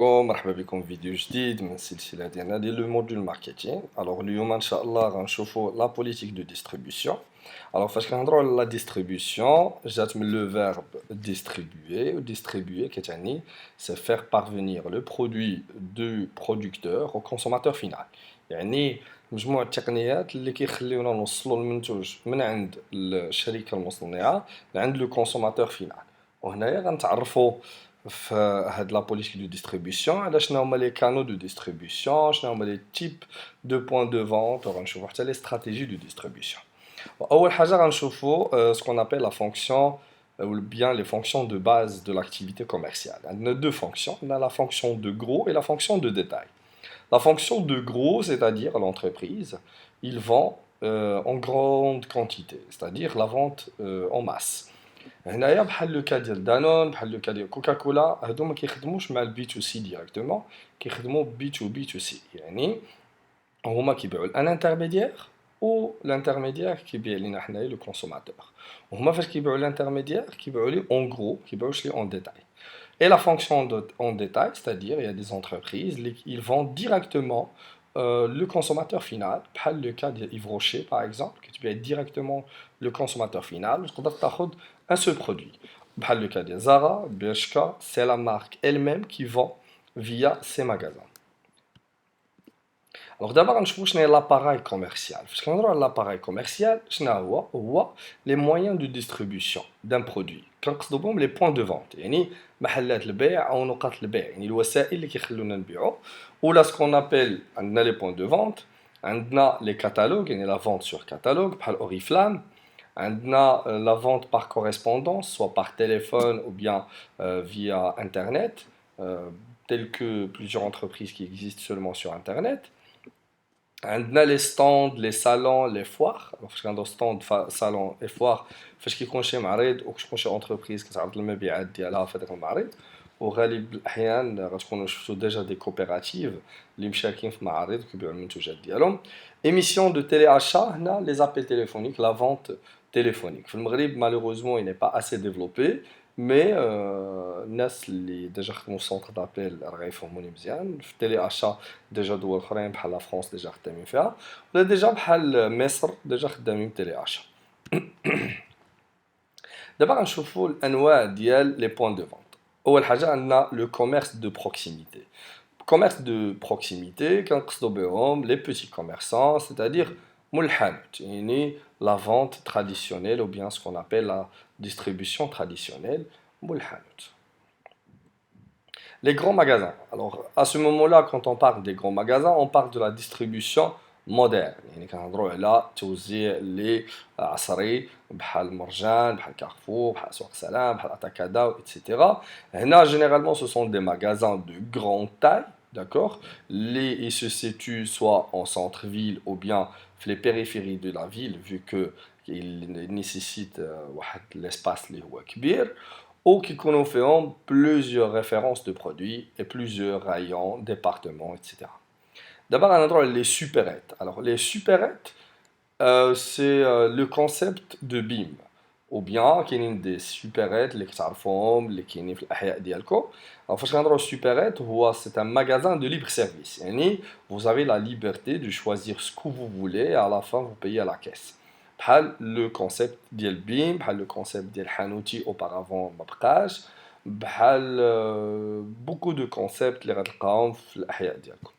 ومرحبا بكم في فيديو جديد من السلسلة ديالنا ديال لو موديول ماركتينغ. الوغ اليوم ان شاء الله غنشوفوا لا بوليتيك دو ديستريبيسيون. الوغ فاش كنهضروا على لا ديستريبيسيون جات من لو فيرب ديستريبيوي، و ديستريبيوي كتعني سي فير بارفينير لو برودوي دو برودكتور او كونسوماتور فينال، يعني مجموعة التقنيات اللي كيخليونا نوصلوا المنتوج من عند الشركة المصنعة لعند لو كونسوماتور فينال. وهنايا غنتعرفوا في هاد لا بوليتيك دو ديستريبيسيون على شنو هما لي كانو دو ديستريبيسيون، شنو هما لي تيب دو بوين دو فونت، وغنشوفوا حتى لي استراتيجي دو ديستريبيسيون. اول حاجه غنشوفوا سكون ابل لا فونكسيون ou bien les fonctions de base de l'activité commerciale. On a deux fonctions, on a la fonction de gros et la fonction de détail. La fonction de gros, c'est-à-dire l'entreprise, il vend en grande quantité, c'est-à-dire la vente en masse. هنايا بحال لو كا ديال دانون، بحال لو كا ديال كوكاكولا، هادو ما كيخدموش مع البي تو سي ديريكتومون، كيخدموا بي تو بي تو سي، يعني هما كيبيعوا لان انترميديير و الانترميديير كيبيع لينا حنايا لو كونسوماتور. وهما فاش كيبيعوا لانترميديير كيبيعوا لي اون غرو، كيبيعوش لي اون ديتاي. Et la fonction en détail, c'est-à-dire il y a des entreprises qui vendent directement le consommateur final, par le cas d'Yves Rocher par exemple, que tu peux être directement le consommateur final, parce qu'on a un seul produit. Par le cas de Zara, Bershka, c'est la marque elle-même qui vend via ses magasins. Alors d'abord, on va l'appareil commercial. Parce qu'on l'appareil commercial, les moyens de distribution d'un produit. كنقصدوا les points de vente. يعني محلات البيع أو نقاط البيع. يعني الوسائل اللي كيخلونا نبيعوا. Ou là, ce qu'on appelle les points de vente. عندنا les catalogues, يعني la vente sur catalogue, بحال Oriflame. عندنا la vente par correspondance, soit par téléphone ou bien via Internet, telles que plusieurs entreprises qui existent seulement sur Internet. عندنا les stands, les salons, les foires. فاش كنديروا stand, salon et foire فاش كيكون شي معرض او كتكون شي entreprise كتعرض المبيعات ديالها في هذاك المعرض. وغالب الاحيان غتكونوا شفتوا ديجا دي كوبيراتيف اللي مشاركين في معارض وكيبيعوا المنتوجات ديالهم. ايميسيون دو تيلي اشا، هنا لي زابيل تيليفونيك، لا فونت téléphonique. في المغرب malheureusement il n'est pas assez développé, mais الناس اللي ديجا خدموا سونتر دابيل راه غيفهموني مزيان. في تيلي اشا ديجا دول اخرين بحال لا فرنسا ديجا خدامين فيها، ولا ديجا بحال مصر ديجا خدامين تيلي اشا. دابا غنشوفوا الانواع ديال لي بوين دو فونت. اول حاجه عندنا لو كوميرس دو بروكسيميتي. Commerce de proximité, كنقصدوا بهم les petits commerçants, c'est-à-dire مول الحانوت، يعني la vente traditionnelle ou bien ce qu'on appelle la distribution traditionnelle مول الحانوت. Les grands magasins. Alors, à ce moment-là, quand on parle des grands magasins, on parle de la distribution moderne. يعني كنهضروا على توزيع اللي عصري بحال مرجان، بحال كارفور، بحال سوق سلام، بحال اتاكادا, etc. هنا, généralement, ce sont des magasins de grande taille, d'accord? Ils se situent soit en centre-ville ou bien les périphéries de la ville, vu qu'ils nécessitent l'espace اللي هو كبير. Ou qui font plusieurs références de produits et plusieurs rayons, départements, etc. D'abord, on a droit les supérettes. Alors, les supérettes, c'est le concept de BIM. Ou bien, il y a des supérettes, les كتعرفوهم, les qui sont في الأحياء ديالكم. Alors, فاش كنهضروا supérette, c'est un magasin de libre service. يعني, vous avez la liberté de choisir ce que vous voulez et à la fin, vous payez à la caisse. بحال le concept ديال بيم، بحال le concept ديال حانوتي auparavant ما بقاش، بحال beaucoup de concepts اللي غتلقاهم في الأحياء ديالكم.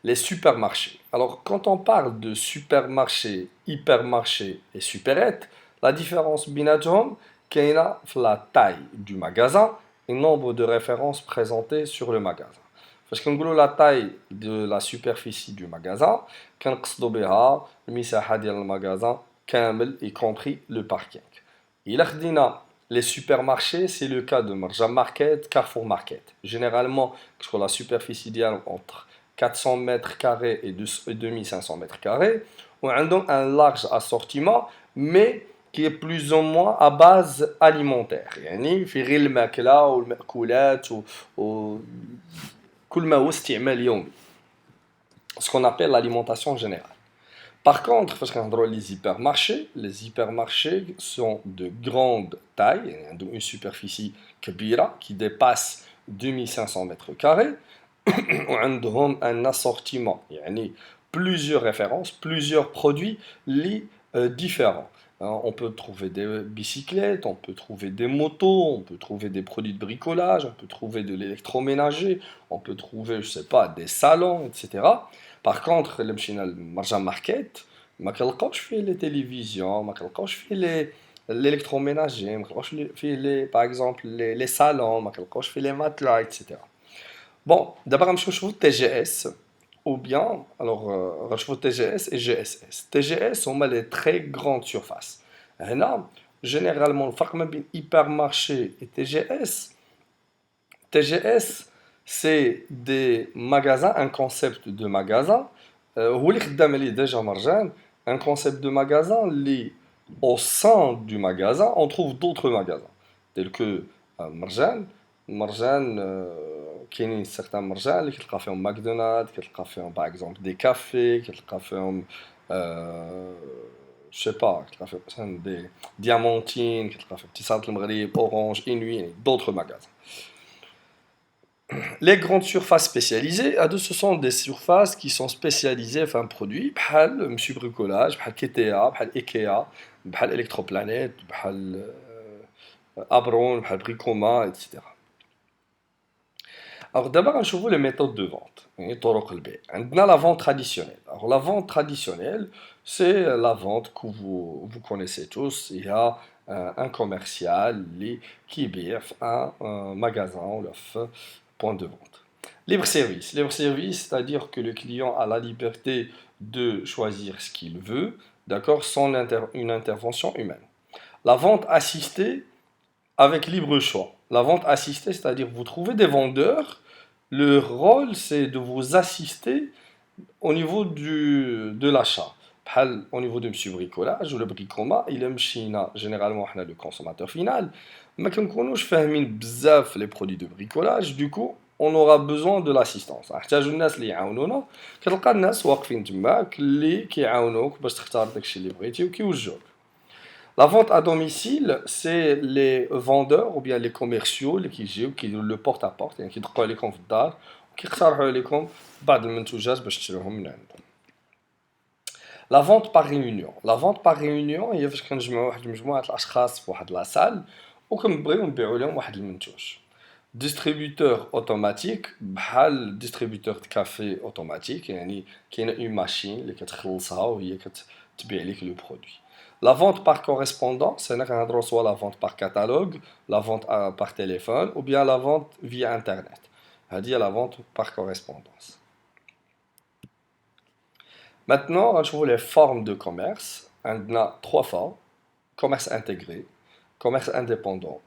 Les supermarchés. Alors, quand on parle de supermarché, hypermarché et supérette, la différence بيناتهم كاينة في la taille du magasin et nombre de références présentées sur le magasin. فاش كنقولوا la taille de la superficie du magasin كنقصدوا بها المساحة ديال المغازان كامل y compris le parking. إلا خدينا les supermarchés, c'est le cas de Marjan Market, Carrefour Market. Généralement, sur la superficie ديالهم entre 400 mètres carrés et 2500 mètres carrés, on a donc un large assortiment, mais qui est plus ou moins à base alimentaire. يعني في غير الماكلة والمأكولات كل ما هو استعمال يومي. Ce qu'on appelle l'alimentation générale. Par contre, parce qu'on a les hypermarchés sont de grande taille, une superficie كبيرة qui dépasse 2500 mètres carrés. وعندهم un assortiment يعني plusieurs références plusieurs produits différents. On peut trouver des bicyclettes, on peut trouver des motos, on peut trouver des produits de bricolage, on peut trouver de l'électroménager, on peut trouver, je sais pas, des salons, etc. Par contre, le مشينا للمرجان ماركت ما كنلقاوش فيه les télévisions, ما كنلقاوش فيه l'électroménager, ما كنلقاوش فيه par exemple les salons, ما كنلقاوش فيه les matelas, etc. Bon, d'abord, je vais vous TGS, ou bien, alors, je vais TGS et GSS. TGS, on met les très grandes surfaces. Et là, généralement, le farm hypermarché et TGS, TGS, c'est des magasins, un concept de magasin. Où les déjà marjan, un concept de magasin, au sein du magasin, on trouve d'autres magasins, tels que Marjan. Marjan, كاينين certains marjan اللي كتلقى فيهم ماكدونالد كتلقى فيهم باغ اكزومبل دي كافي كتلقى فيهم je sais pas كتلقى فيهم مثلا دي ديامونتين كتلقى فيهم اتصالات المغرب اورانج انوي يعني d'autres magasins. Les grandes surfaces spécialisées, ce sont des surfaces qui sont spécialisées enfin produits بحال monsieur bricolage بحال كيتيا بحال ايكيا بحال الكتروبلانيت بحال ابرون بحال بريكوما etc. Alors d'abord, on voit les méthodes de vente. On a la vente traditionnelle. Alors la vente traditionnelle, c'est la vente que vous connaissez tous. Il y a un commercial qui biffe un magasin ou un point de vente. Libre service. Libre service, c'est-à-dire que le client a la liberté de choisir ce qu'il veut, d'accord, sans une intervention humaine. La vente assistée avec libre choix. La vente assistée, c'est-à-dire vous trouvez des vendeurs, le rôle c'est de vous assister au niveau de l'achat. Au niveau de monsieur bricolage ou le bricoma, il aime China, généralement on a le consommateur final, mais comme nous je fais bzaf les produits de bricolage, du coup on aura besoin de l'assistance. نحتاجوا الناس اللي يعاونونا كتلقى الناس واقفين تماك اللي كيعاونوك باش تختار داكشي اللي بغيتي وكيوجهوك. La vente à domicile, c'est les vendeurs ou bien les commerciaux qui jouent, qui le porte-à-porte, يعني كيدقوا عليكم في الدار وكيقترحوا عليكم بعض المنتوجات باش تشريوهم من عندهم. La vente par réunion. La vente par réunion هي فاش كنجمعوا واحد مجموعة الأشخاص في واحد لاصال وكنبغيو نبيعوا لهم واحد المنتوج. Distributeur automatique بحال distributeur de café automatique يعني كاينه une machine اللي كتخلصها وهي كتبيع لك لو برودوي. La vente par correspondance, c'est soit la vente par catalogue, la vente par téléphone ou bien la vente via Internet. C'est-à-dire la vente par correspondance. Maintenant, on trouve les formes de commerce. On a trois formes. Commerce intégré, commerce indépendant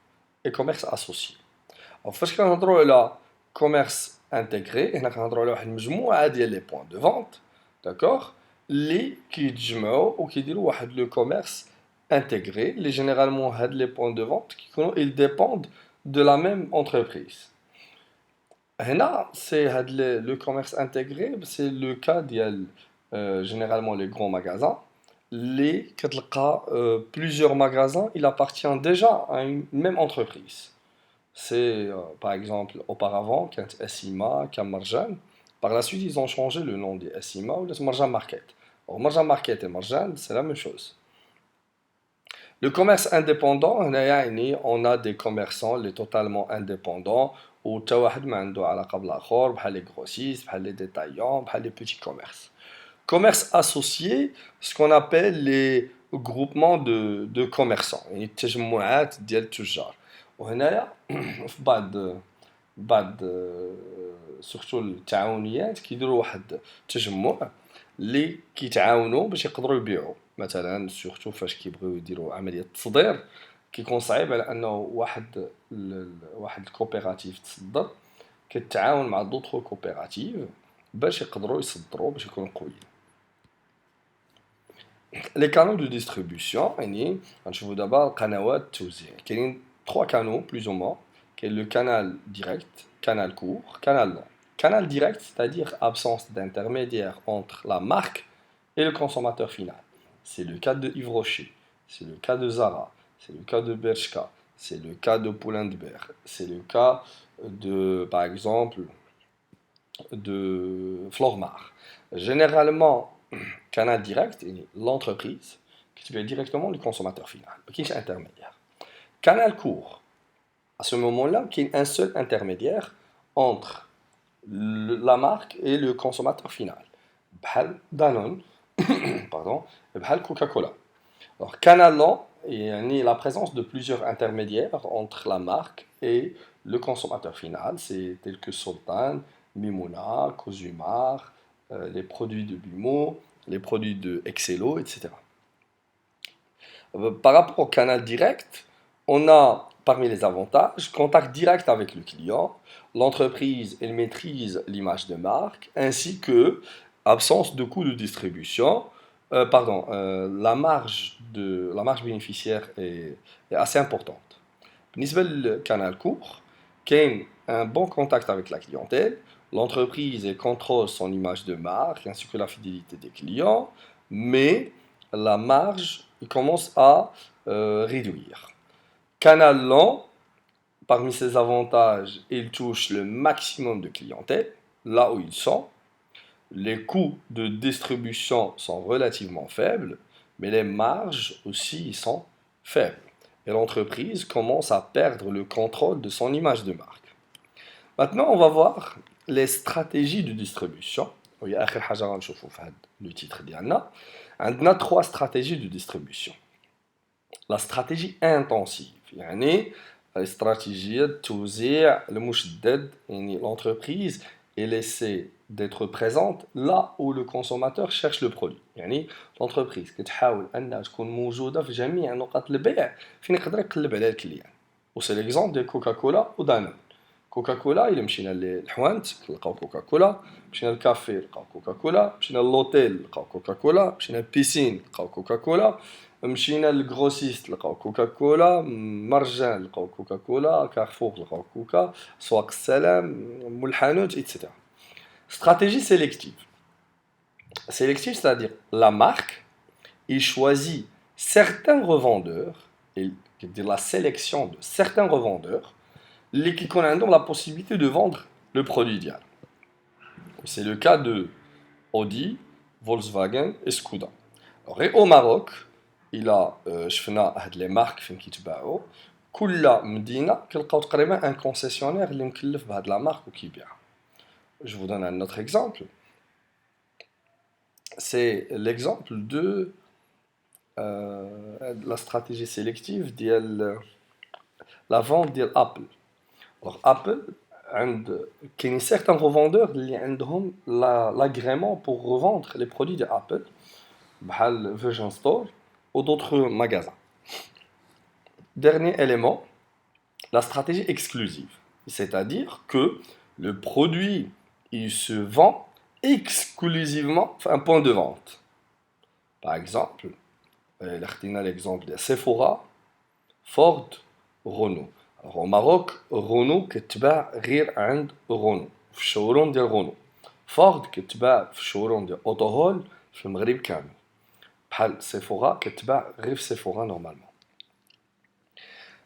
et commerce associé. Alors, فاش كنهضروا على commerce intégré, هنا كنهضروا على واحد المجموعة ديال لي بوين دو فونت, d'accord, اللي كيتجمعوا وكيديروا واحد لو كوميرس intégré. Les généralement هاد les points de vente ils dépendent de la même entreprise. هنا c'est هاد le commerce intégré, c'est le cas ديال généralement les grands magasins. Les كتلقى plusieurs magasins, il appartient déjà à une même entreprise. C'est par exemple auparavant كانت اسيما كان مرجان. Par la suite, ils ont changé le nom des SIMA ou les Marjan Market. Alors, Marjan Market et Marjan, c'est la même chose. Le commerce indépendant, on a des commerçants les totalement indépendants où تا واحد ما عنده علاقة بالآخر بحال les grossistes, بحال les détaillants, بحال les petits commerces. Commerce associé, ce qu'on appelle les groupements de commerçants, يعني التجمعات ديال التجار. وهنايا في بعض سورتو التعاونيات كيديروا واحد التجمع اللي كيتعاونوا باش يقدروا يبيعوا مثلا سورتو فاش كيبغيو يديروا عمليه التصدير كيكون صعيب على انه واحد الكوبيراتيف تصدر كتعاون مع دوطخ كوبيراتيف باش يقدروا يصدروا باش يكونوا قويين. لي كانو دو ديستريبيوسيون يعني غنشوفوا دابا قنوات التوزيع كاينين 3 canaux plus ou moins, qui est le canal direct, canal court, canal long. Canal direct, c'est-à-dire absence d'intermédiaire entre la marque et le consommateur final. C'est le cas de Yves Rocher, c'est le cas de Zara, c'est le cas de Bershka, c'est le cas de Pull&Bear, c'est le cas de, par exemple, de Flormar. Généralement, canal direct, l'entreprise qui va directement le consommateur final, qui est intermédiaire. Canal court, à ce moment-là, qui est un seul intermédiaire entre la marque et le consommateur final. Bhal Danone, pardon, Bhal Coca-Cola. Alors, canal lent, il y a la présence de plusieurs intermédiaires entre la marque et le consommateur final. C'est tel que Sultan, Mimouna, Cosumar, les produits de Bimo, les produits de Excello, etc. Par rapport au canal direct, on a parmi les avantages contact direct avec le client, l'entreprise elle maîtrise l'image de marque, ainsi que absence de coûts de distribution. La marge bénéficiaire est assez importante. بالنسبة للcanal court, كاين un bon contact avec la clientèle, l'entreprise elle contrôle son image de marque ainsi que la fidélité des clients, mais la marge commence à réduire. Canal lent, parmi ses avantages, il touche le maximum de clientèle, là où ils sont. Les coûts de distribution sont relativement faibles, mais les marges aussi sont faibles. Et l'entreprise commence à perdre le contrôle de son image de marque. Maintenant, on va voir les stratégies de distribution. Il y a le titre ديالنا. On a trois stratégies de distribution. La stratégie intensive, يعني استراتيجية توزيع المشدد، يعني l'entreprise est laissée d'être présente là où le consommateur cherche le produit. يعني l'entreprise كتحاول أنها تكون موجودة في جميع نقاط البيع فين يقدر يقلب على الكليان. وسي ليكزومبل ديال كوكاكولا ودانون. كوكاكولا إلا مشينا للحوانت نلقاو كوكاكولا، مشينا للكافي نلقاو كوكاكولا، مشينا للوتيل نلقاو كوكاكولا، مشينا للبيسين نلقاو كوكاكولا، مشينا للغروسيست نلقاو كوكاكولا، مرجان نلقاو كوكاكولا، كارفور نلقاو كوكا، سواق السلام، مول الحانوت إتسيتيرا. Stratégie sélective. Sélective, c'est-à-dire la marque, il choisit certains revendeurs, et la sélection de certains revendeurs, qui ont la possibilité de vendre le produit dial. C'est le cas de Audi, Volkswagen et Skoda. Alors, et au Maroc, il a les marques qui تباعوا كل مدينة كنلقاو تقريبا un concessionnaire اللي مكلف بهاد la marque وكي يبيعها. Je vous donne un autre exemple. C'est l'exemple de la stratégie sélective de la vente d'Apple. Alors Apple, il y a certains revendeurs qui ont l'agrément pour revendre les produits d'Apple, comme Virgin Store ou d'autres magasins. Dernier élément, la stratégie exclusive. C'est-à-dire que le produit il se vend exclusivement à un point de vente. Par exemple, l'exemple de Sephora, Ford, Renault. Alors, au Maroc, Renault كتباع غير عند Renault في الشوروم ديال Renault. Ford كتباع في الشوروم ديال أوتوهول في المغرب كامل. بحال Sephora كتباع غير في Sephora normalement.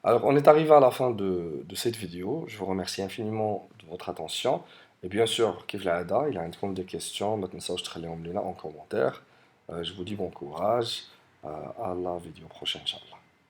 Alors, on est arrivé à la fin de cette vidéo. Je vous remercie infiniment de votre attention. Et bien sûr, كيف العادة, il y a des questions, ما تنساوش تخليهم لنا en commentaire. Je vous dis bon courage. À la vidéo prochaine, Inch'Allah.